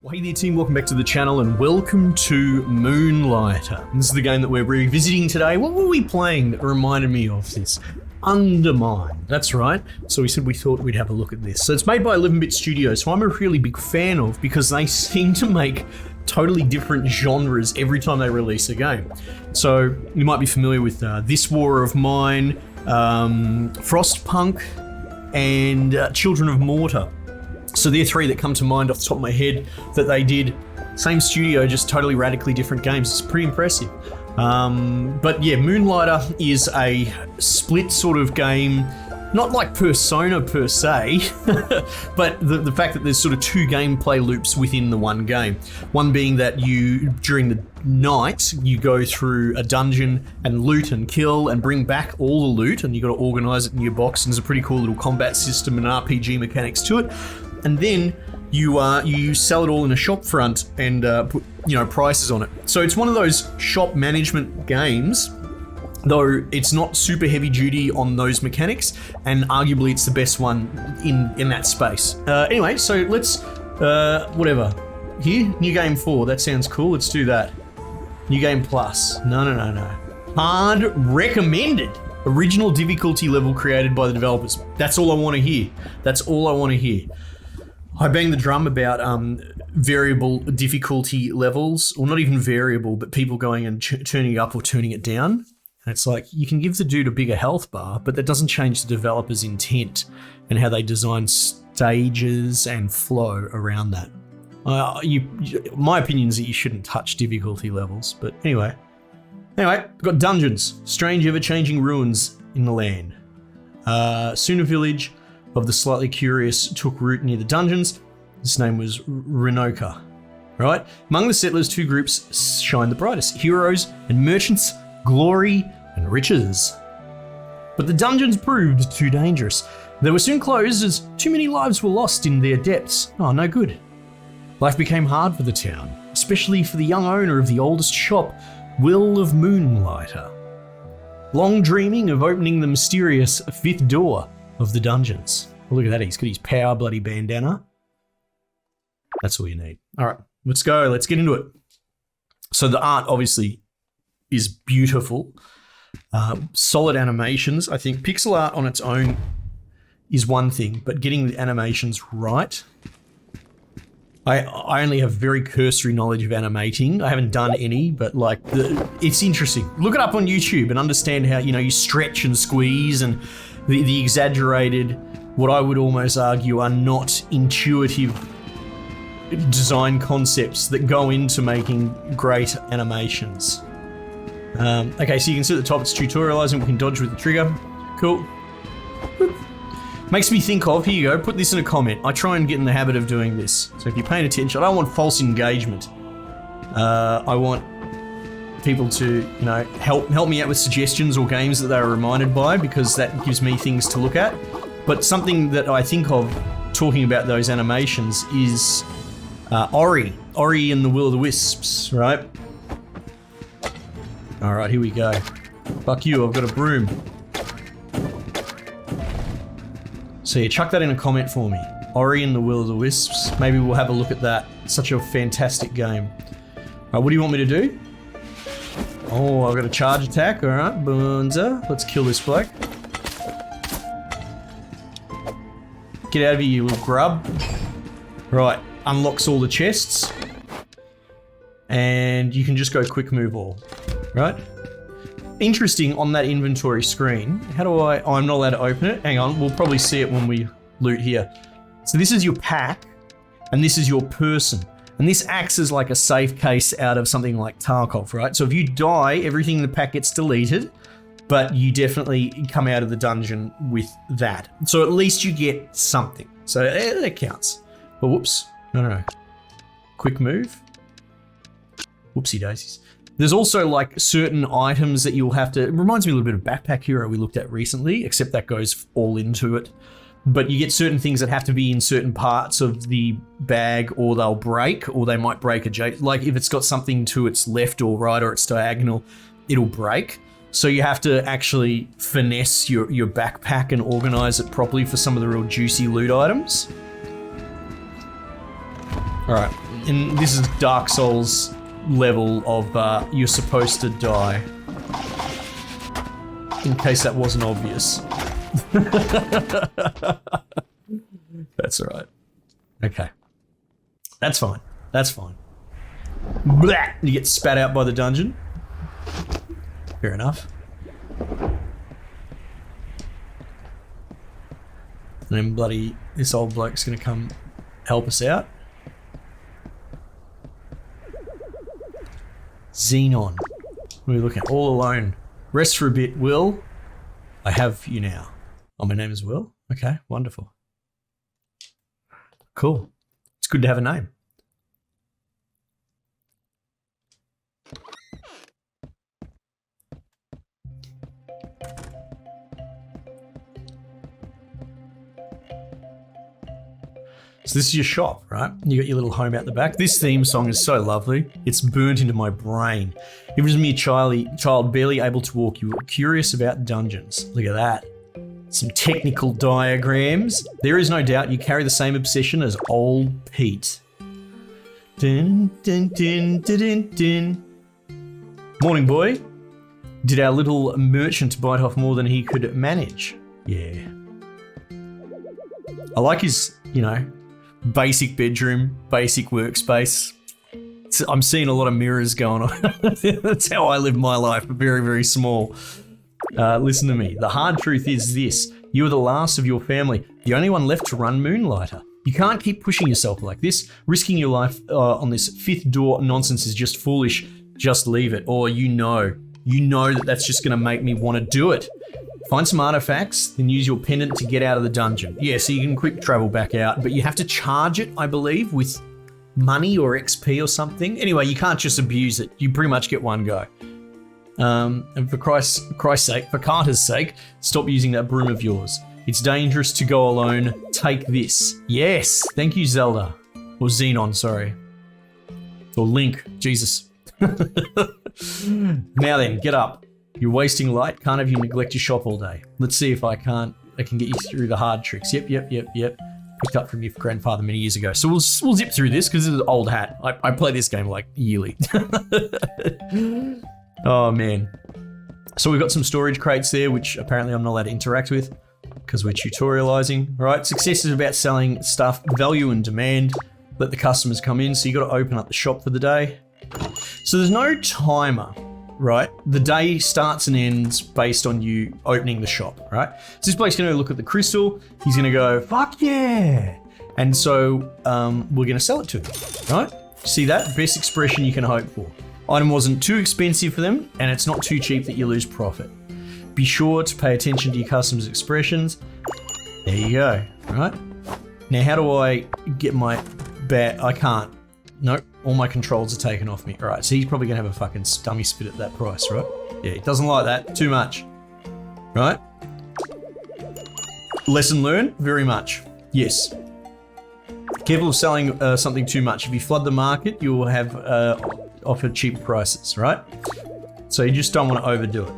Well, hey there team, welcome back to the channel and welcome to Moonlighter. This is the game that we're revisiting today. What were we playing that reminded me of this? Undermine, that's right. So we thought we'd have a look at this. So it's made by 11-Bit Studios, who I'm a really big fan of because they seem to make totally different genres every time they release a game. So you might be familiar with This War of Mine, Frostpunk, and Children of Mortar. So they're three that come to mind off the top of my head that they did. Same studio, just totally radically different games. It's pretty impressive. But yeah, Moonlighter is a split sort of game, not like Persona per se, but the fact that there's sort of two gameplay loops within the one game. One being that you, during the night, you go through a dungeon and loot and kill and bring back all the loot, and you got to organize it in your box, and there's a pretty cool little combat system and RPG mechanics to it. And then you sell it all in a shop front and put prices on it. So it's one of those shop management games, though it's not super heavy duty on those mechanics, and arguably it's the best one in that space. Anyway, so let's whatever. Here, new game 4. That sounds cool. Let's do that. New game plus. No. Hard recommended. Original difficulty level created by the developers. That's all I want to hear. That's all I want to hear. I bang the drum about variable difficulty levels, or not even variable, but people going and turning it up or turning it down. And it's like, you can give the dude a bigger health bar, but that doesn't change the developer's intent and how they design stages and flow around that. My opinion is that you shouldn't touch difficulty levels, but anyway. We've got dungeons, strange ever-changing ruins in the land. Soon a village of the slightly curious took root near the dungeons. His name was Renoka. Right? Among the settlers, two groups shine the brightest: heroes and merchants, glory and riches. But the dungeons proved too dangerous. They were soon closed as too many lives were lost in their depths. Oh, no good. Life became hard for the town, especially for the young owner of the oldest shop, Will of Moonlighter. Long dreaming of opening the mysterious fifth door of the dungeons. Oh, look at that, he's got his power bloody bandana. That's all you need. All right, let's go, let's get into it. So the art obviously is beautiful. Solid animations. I think pixel art on its own is one thing, but getting the animations right. I only have very cursory knowledge of animating. I haven't done any, but like it's interesting. Look it up on YouTube and understand how you stretch and squeeze and the exaggerated, what I would almost argue are not intuitive design concepts that go into making great animations. Okay, so you can see at the top it's tutorializing. We can dodge with the trigger. Cool. Boop. Makes me think of, here you go, put this in a comment. I try and get in the habit of doing this. So if you're paying attention, I don't want false engagement. I want people to, help me out with suggestions or games that they're reminded by, because that gives me things to look at. But something that I think of talking about those animations is Ori and the Will-o'-the-Wisps, right? All right, here we go. Fuck you, I've got a broom. So yeah, chuck that in a comment for me. Ori and the Will-o'-the-Wisps. Maybe we'll have a look at that. Such a fantastic game. All right, what do you want me to do? Oh, I've got a charge attack. All right, Bunza. Let's kill this bloke. Get out of here, you little grub. Right, unlocks all the chests. And you can just go quick move all, right? Interesting, on that inventory screen, how do I'm not allowed to open it. Hang on, we'll probably see it when we loot here. So this is your pack, and this is your person. And this acts as like a safe case out of something like Tarkov, right? So if you die, everything in the pack gets deleted, but you definitely come out of the dungeon with that. So at least you get something. So that counts. But whoops, no. Quick move. Whoopsie daisies. There's also like certain items that you'll have to, it reminds me a little bit of Backpack Hero we looked at recently, except that goes all into it. But you get certain things that have to be in certain parts of the bag, or they'll break, or they might break like if it's got something to its left or right or its diagonal, it'll break. So you have to actually finesse your backpack and organize it properly for some of the real juicy loot items. All right, And this is Dark Souls level of you're supposed to die. In case that wasn't obvious. That's alright. Okay. That's fine. That's fine. Blah! You get spat out by the dungeon. Fair enough. And then bloody this old bloke's gonna come help us out. Xenon. What are we looking at? All alone. Rest for a bit, Will. I have you now. Oh, my name is Will? Okay, wonderful. Cool. It's good to have a name. So this is your shop, right? You got your little home out the back. This theme song is so lovely. It's burnt into my brain. Even as a mere child barely able to walk, you were curious about dungeons. Look at that. Some technical diagrams. There is no doubt you carry the same obsession as old Pete. Dun, dun, dun, dun, dun, dun. Morning, boy. Did our little merchant bite off more than he could manage? Yeah. I like his, you know, basic bedroom, basic workspace. I'm seeing a lot of mirrors going on. That's how I live my life, very, very small. Listen to me. The hard truth is this. You are the last of your family, the only one left to run Moonlighter. You can't keep pushing yourself like this. Risking your life on this fifth door nonsense is just foolish. Just leave it. Or you know that that's just going to make me want to do it. Find some artifacts, then use your pendant to get out of the dungeon. Yeah, so you can quick travel back out, but you have to charge it, I believe, with money or XP or something. Anyway, you can't just abuse it. You pretty much get one go. And for Christ's sake, for Carter's sake, stop using that broom of yours. It's dangerous to go alone. Take this. Yes, thank you, Zelda. Or Xenon, sorry. Or Link, Jesus. Now then, get up. You're wasting light. Can't have you neglect your shop all day. Let's see if I can get you through the hard tricks. Yep. Picked up from your grandfather many years ago. So we'll zip through this because this is an old hat. I play this game like yearly. Oh man. So we've got some storage crates there, which apparently I'm not allowed to interact with because we're tutorializing, right? Success is about selling stuff, value and demand. Let the customers come in. So you got to open up the shop for the day. So there's no timer. Right? The day starts and ends based on you opening the shop, right? So this bloke's going to look at the crystal. He's going to go, fuck yeah. And so we're going to sell it to him, right? See that? Best expression you can hope for. Item wasn't too expensive for them, and it's not too cheap that you lose profit. Be sure to pay attention to your customers' expressions. There you go, right? Now, how do I get my bat? I can't. Nope, all my controls are taken off me. All right, so he's probably gonna have a fucking stummy spit at that price, right? Yeah, he doesn't like that, too much, right? Lesson learned, very much, yes. Careful of selling something too much. If you flood the market, you will have offered cheap prices, right? So you just don't want to overdo it.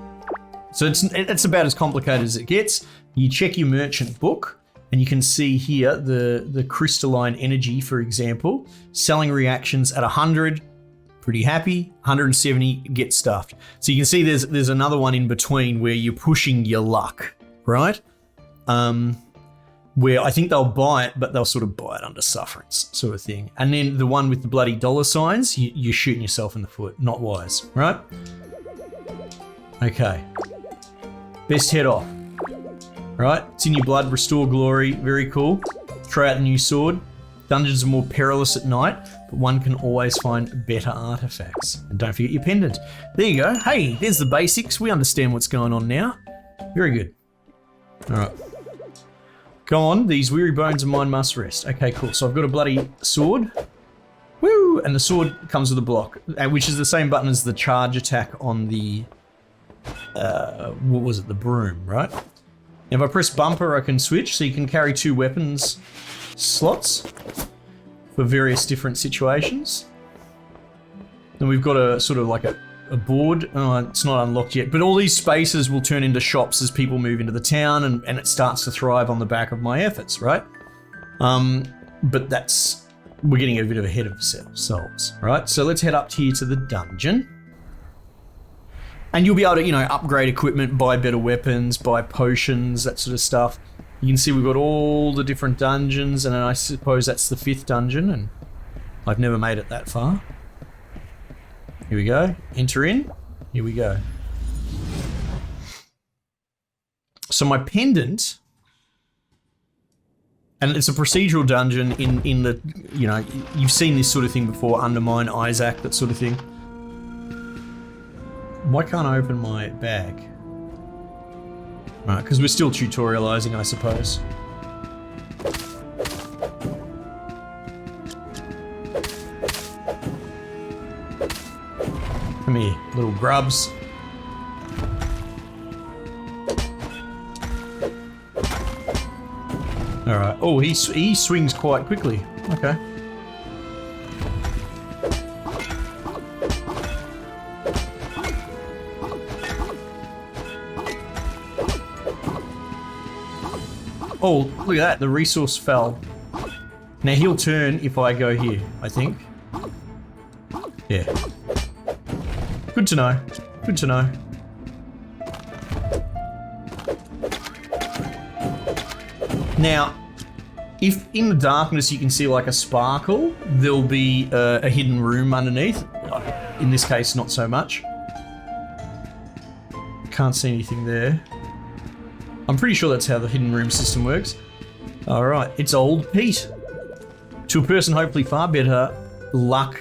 So it's about as complicated as it gets. You check your merchant book, and you can see here the crystalline energy, for example, selling reactions at 100, pretty happy, 170, get stuffed. So you can see there's another one in between where you're pushing your luck, right? Where I think they'll buy it, but they'll sort of buy it under sufferance sort of thing. And then the one with the bloody dollar signs, you're shooting yourself in the foot, not wise, right? Okay, best head off. Right, it's in your blood, restore glory, very cool. Try out the new sword. Dungeons are more perilous at night, but one can always find better artifacts. And don't forget your pendant. There you go. Hey, there's the basics. We understand what's going on now. Very good. All right. Go on, these weary bones of mine must rest. Okay, cool. So I've got a bloody sword. Woo! And the sword comes with a block, which is the same button as the charge attack on the, what was it, the broom, right? If I press bumper, I can switch, so you can carry 2 weapons slots for various different situations. Then we've got a sort of like a board. Oh, it's not unlocked yet, but all these spaces will turn into shops as people move into the town, and it starts to thrive on the back of my efforts, right? But that's we're getting a bit of ahead of ourselves, right? So let's head up here to the dungeon. And you'll be able to, you know, upgrade equipment, buy better weapons, buy potions, that sort of stuff. You can see we've got all the different dungeons, and I suppose that's the 5th dungeon, and I've never made it that far. Here we go. Enter in. Here we go. So my pendant, and it's a procedural dungeon in the, you know, you've seen this sort of thing before, Undermine, Isaac, that sort of thing. Why can't I open my bag? Right, because we're still tutorializing, I suppose. Come here, little grubs. Alright. Oh, he swings quite quickly. Okay. Oh, look at that. The resource fell. Now he'll turn if I go here, I think. Yeah. Good to know. Good to know. Now, if in the darkness you can see like a sparkle, there'll be a hidden room underneath. In this case, not so much. Can't see anything there. I'm pretty sure that's how the hidden room system works. Alright, it's old Pete. To a person hopefully far better luck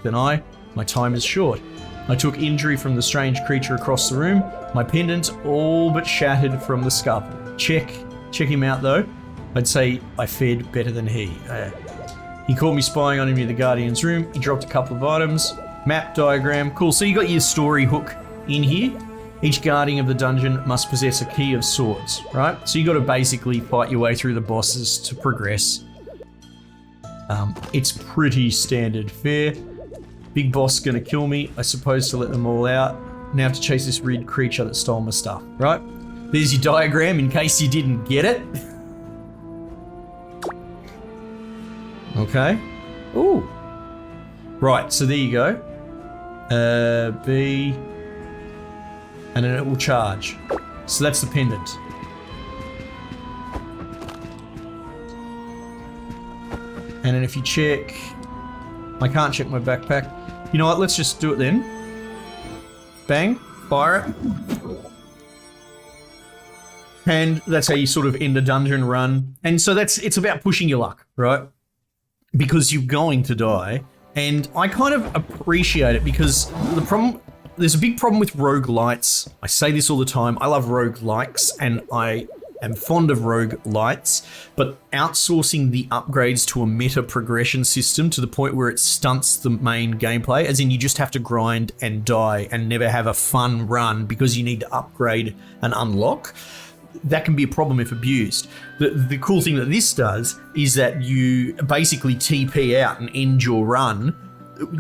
than I, my time is short. I took injury from the strange creature across the room. My pendant all but shattered from the scuffle. Check him out though. I'd say I fared better than he. He caught me spying on him in the Guardian's room. He dropped a couple of items. Map diagram. Cool, so you got your story hook in here. Each guardian of the dungeon must possess a key of swords, right? So you got to basically fight your way through the bosses to progress. It's pretty standard fare. Big boss gonna kill me. I suppose to let them all out. Now to chase this red creature that stole my stuff, right? There's your diagram in case you didn't get it. Okay. Ooh. Right, so there you go. B. And then it will charge. So that's the pendant. And then if you check... I can't check my backpack. You know what, let's just do it then. Bang, fire it. And that's how you sort of end a dungeon run. And so it's about pushing your luck, right? Because you're going to die. And I kind of appreciate it because there's a big problem with roguelites. I say this all the time. I love roguelikes and I am fond of roguelites, but outsourcing the upgrades to a meta progression system to the point where it stunts the main gameplay, as in you just have to grind and die and never have a fun run because you need to upgrade and unlock, that can be a problem if abused. The cool thing that this does is that you basically TP out and end your run.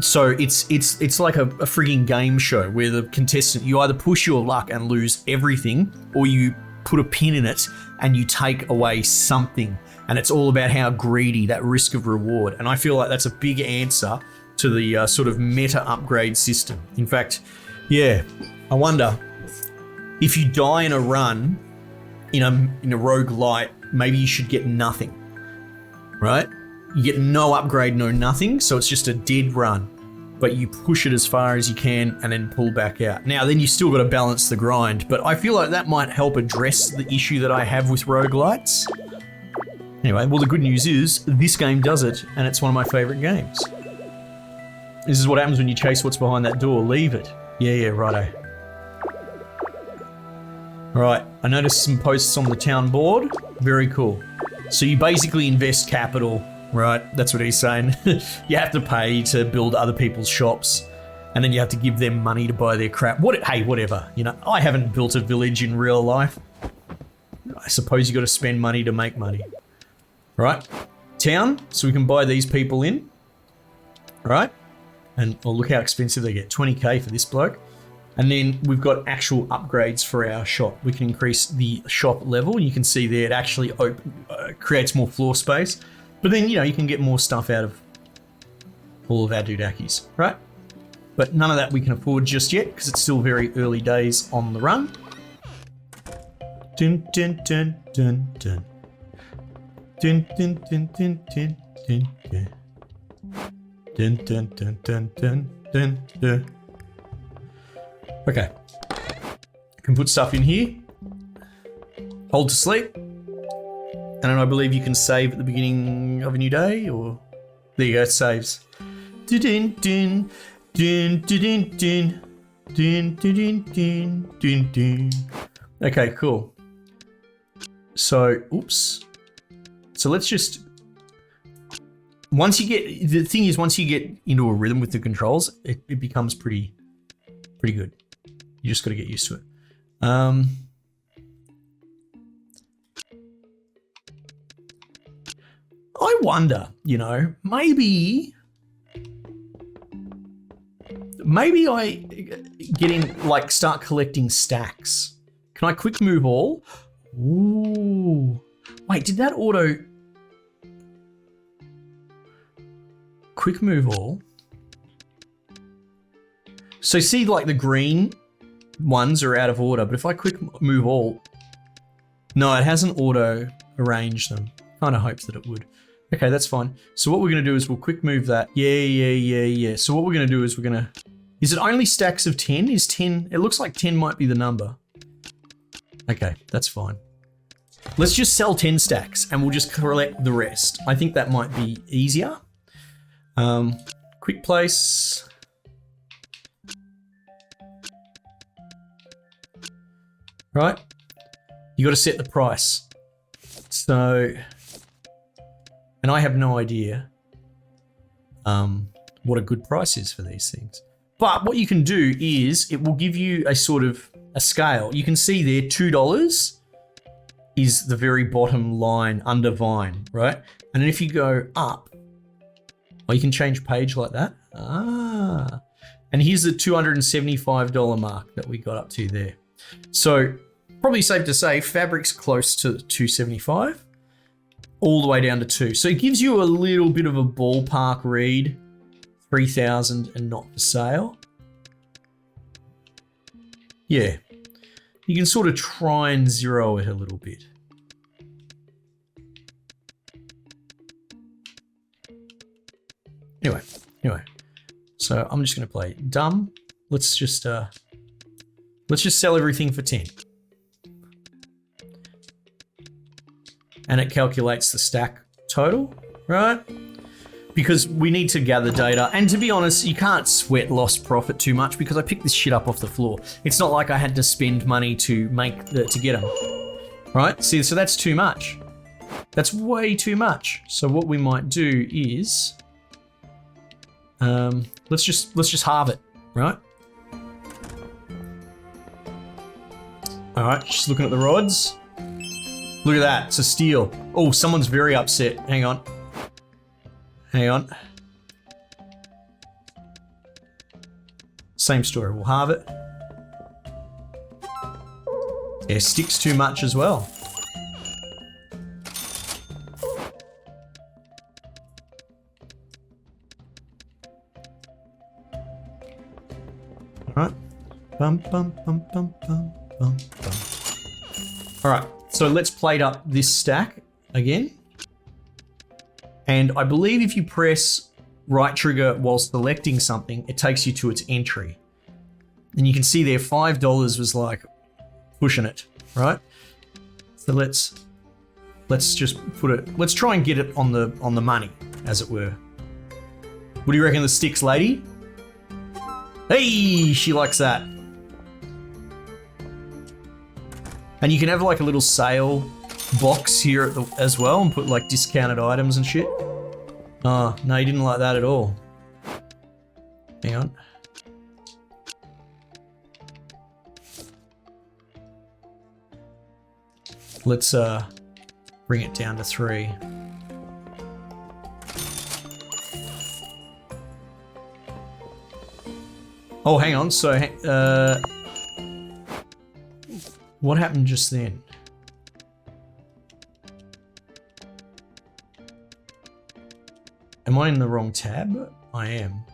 So it's like a frigging game show where the contestant, you either push your luck and lose everything, or you put a pin in it and you take away something. And it's all about how greedy, that risk of reward. And I feel like that's a big answer to the sort of meta upgrade system. In fact, yeah, I wonder if you die in a run in a roguelite, maybe you should get nothing, right? You get no upgrade, no nothing, so it's just a dead run. But you push it as far as you can and then pull back out. Now, then you still got to balance the grind, but I feel like that might help address the issue that I have with roguelites. Anyway, well, the good news is this game does it, and it's one of my favorite games. This is what happens when you chase what's behind that door. Leave it. Yeah, righto. Right, I noticed some posts on the town board. Very cool. So you basically invest capital, right? That's what he's saying. You have to pay to build other people's shops, and then you have to give them money to buy their crap. Hey, whatever. You know, I haven't built a village in real life. I suppose you got to spend money to make money. Right? Town, so we can buy these people in. Right? And oh, look how expensive they get. 20k for this bloke. And then we've got actual upgrades for our shop. We can increase the shop level. You can see there it actually creates more floor space. But then, you know, you can get more stuff out of all of our doodakis, right? But none of that we can afford just yet because it's still very early days on the run. Dun dun dun dun dun. Dun dun dun dun dun dun dun. Dun dun dun dun dun dun dun. Okay. Can put stuff in here. Hold to sleep. And then I believe you can save at the beginning of a new day, or there you go, it saves. Dun dun dun dun dun dun dun dun dun dun dun. Okay, cool. So, oops. So let's just, once you get, the thing is, once you get into a rhythm with the controls, it becomes pretty good. You just got to get used to it. I wonder, you know, maybe I start collecting stacks. Can I quick move all? Ooh. Wait, did that auto quick move all? So see, like the green ones are out of order, but if I quick move all, no, it hasn't auto arranged them. Kind of hopes that it would. Okay, that's fine. So what we're going to do is we'll quick move that. Yeah. So what we're going to do is is it only stacks of 10? Is 10, it looks like 10 might be the number. Okay, that's fine. Let's just sell 10 stacks and we'll just collect the rest. I think that might be easier. Quick place. Right? You got to set the price. So, and I have no idea what a good price is for these things. But what you can do is it will give you a sort of a scale. You can see there $2 is the very bottom line under Vine, right? And then if you go up, well, you can change page like that. Ah, and here's the $275 mark that we got up to there. So probably safe to say fabric's close to $275, all the way down to 2. So it gives you a little bit of a ballpark read, 3,000 and not for sale. Yeah, you can sort of try and zero it a little bit. Anyway, so I'm just going to play dumb. Let's just sell everything for 10. And it calculates the stack total, right? Because we need to gather data. And to be honest, you can't sweat lost profit too much because I picked this shit up off the floor. It's not like I had to spend money to to get them, right? See, so that's too much. That's way too much. So what we might do is, let's just halve it, right? All right, just looking at the rods. Look at that, it's a steal. Oh, someone's very upset. Hang on. Same story, we'll halve it. Yeah, sticks too much as well. All right. Bum, bum, bum, bum, bum, bum, bum. All right, so let's plate up this stack again. And I believe if you press right trigger while selecting something, it takes you to its entry. And you can see there $5 was like pushing it, right? So let's just put it, let's try and get it on the money, as it were. What do you reckon, the sticks lady? Hey, she likes that. And you can have like a little sale box here as well and put like discounted items and shit. Oh, no, you didn't like that at all. Hang on. Let's bring it down to 3. Oh, hang on. So, what happened just then? Am I in the wrong tab? I am.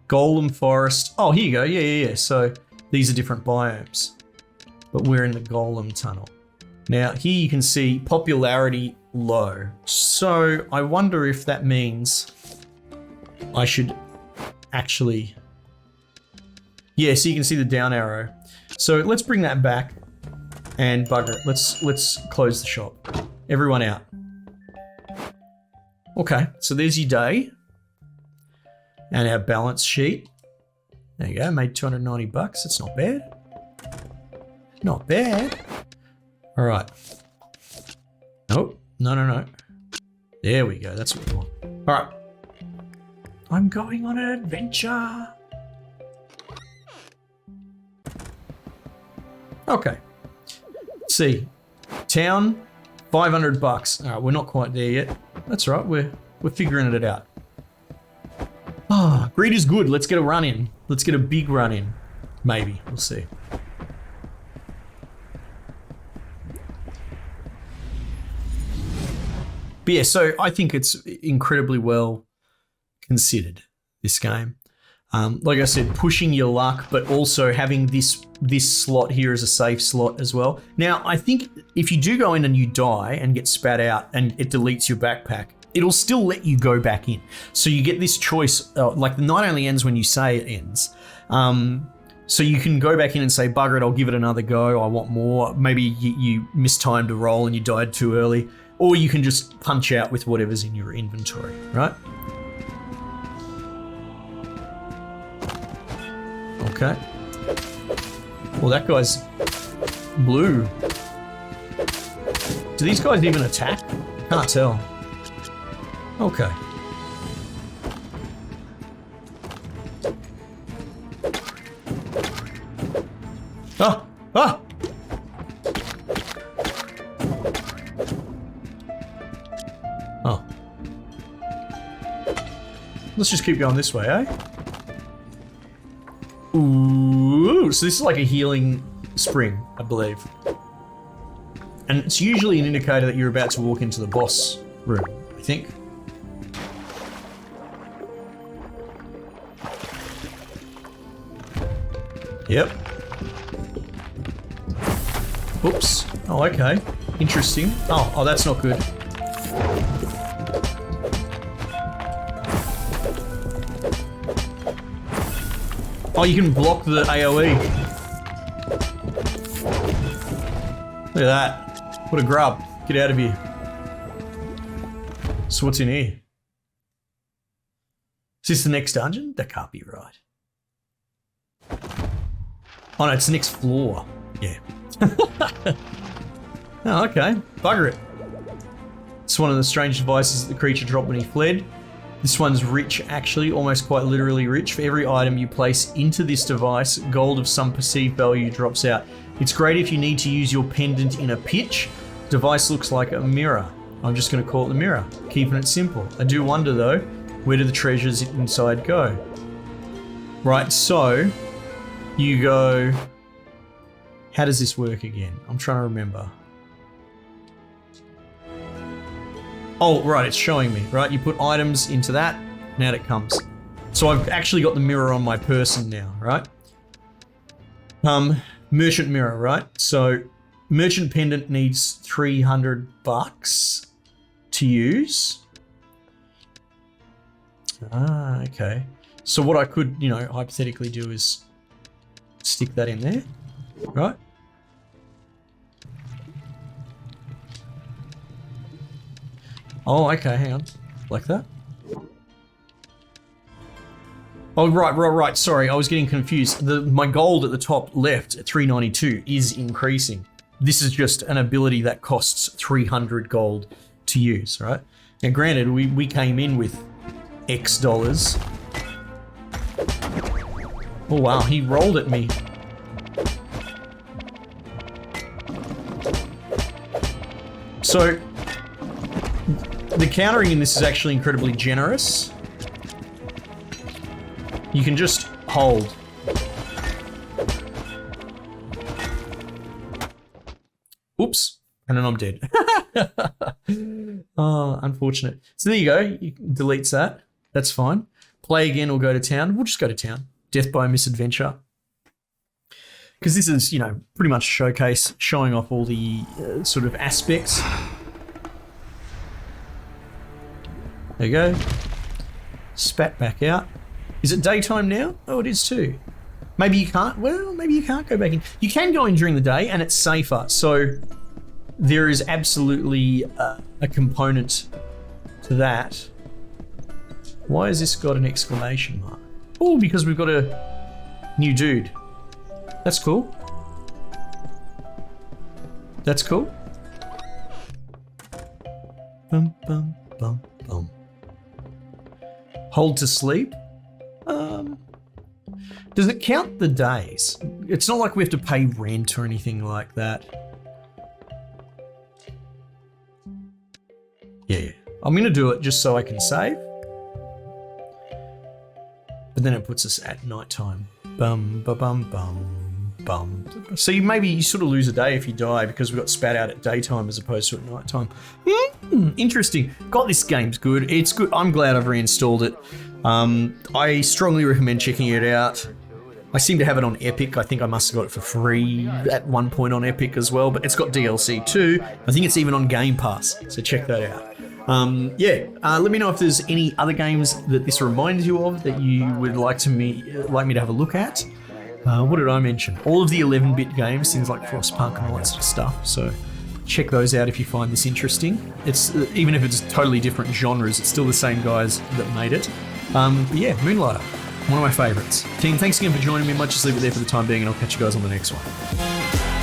Golem Forest. Oh, here you go. Yeah. So these are different biomes. But we're in the Golem Tunnel. Now, here you can see popularity low. So I wonder if that means I should actually... Yeah, so you can see the down arrow. So let's bring that back and bugger it. Let's close the shop. Everyone out. Okay, so there's your day. And our balance sheet. There you go, made 290 bucks. That's not bad. Not bad. All right. Nope. No. There we go. That's what we want. All right. I'm going on an adventure. Okay. Let's see. Town, 500 bucks. All right, we're not quite there yet. That's all right. We're figuring it out. Ah, greed is good. Let's get a run in. Let's get a big run in. Maybe. We'll see. But yeah, so I think it's incredibly well considered, this game. Like I said, pushing your luck, but also having this slot here as a safe slot as well. Now, I think if you do go in and you die and get spat out and it deletes your backpack, it'll still let you go back in. So you get this choice, like the night only ends when you say it ends. So you can go back in and say, bugger it, I'll give it another go, I want more. Maybe you mistimed a roll and you died too early. Or you can just punch out with whatever's in your inventory, right? Okay. Well, that guy's blue. Do these guys even attack? Can't tell. Okay. Ah! Ah! Oh. Let's just keep going this way, eh? Ooh, so this is like a healing spring, I believe. And it's usually an indicator that you're about to walk into the boss room, I think. Yep. Oops. Oh, okay. Interesting. Oh, that's not good. Oh, you can block the AoE. Look at that. What a grub. Get out of here. So what's in here? Is this the next dungeon? That can't be right. Oh no, it's the next floor. Yeah. Oh, okay. Bugger it. It's one of the strange devices that the creature dropped when he fled. This one's rich, actually, almost quite literally rich. For every item you place into this device, gold of some perceived value drops out. It's great if you need to use your pendant in a pitch. Device looks like a mirror. I'm just going to call it the mirror, keeping it simple. I do wonder, though, where do the treasures inside go? Right, so you go... How does this work again? I'm trying to remember. Oh, right, it's showing me, right? You put items into that, and out it comes. So I've actually got the mirror on my person now, right? Merchant mirror, right? So merchant pendant needs 300 bucks to use. Ah, okay. So what I could, you know, hypothetically do is stick that in there, right? Oh, okay, hang on. Like that? Oh, right. Sorry, I was getting confused. My gold at the top left at 392 is increasing. This is just an ability that costs 300 gold to use, right? Now, granted, we came in with X dollars. Oh, wow, he rolled at me. So... the countering in this is actually incredibly generous. You can just hold. Oops. And then I'm dead. Oh, unfortunate. So there you go. You deletes that. That's fine. Play again or go to town. We'll just go to town. Death by misadventure. Because this is, you know, pretty much a showcase, showing off all the sort of aspects. There you go. Spat back out. Is it daytime now? Oh, it is too. Maybe you can't. Well, maybe you can't go back in. You can go in during the day, and it's safer. So there is absolutely a component to that. Why has this got an exclamation mark? Oh, because we've got a new dude. That's cool. That's cool. Bum, bum, bum, bum. Hold to sleep. Does it count the days? It's not like we have to pay rent or anything like that. Yeah. I'm going to do it just so I can save. But then it puts us at nighttime. Bum, ba bum, bum, bum. So maybe you sort of lose a day if you die because we got spat out at daytime as opposed to at nighttime. Interesting. God, this game's good. It's good. I'm glad I've reinstalled it. I strongly recommend checking it out. I seem to have it on Epic. I think I must have got it for free at one point on Epic as well, but it's got DLC too. I think it's even on Game Pass, so check that out. Let me know if there's any other games that this reminds you of that you would like me to have a look at. What did I mention? All of the 11-bit games, things like Frostpunk and all that sort of stuff. So check those out if you find this interesting. It's even if it's totally different genres, it's still the same guys that made it. Moonlighter, one of my favourites. Team, thanks again for joining me. Might just leave it there for the time being, and I'll catch you guys on the next one.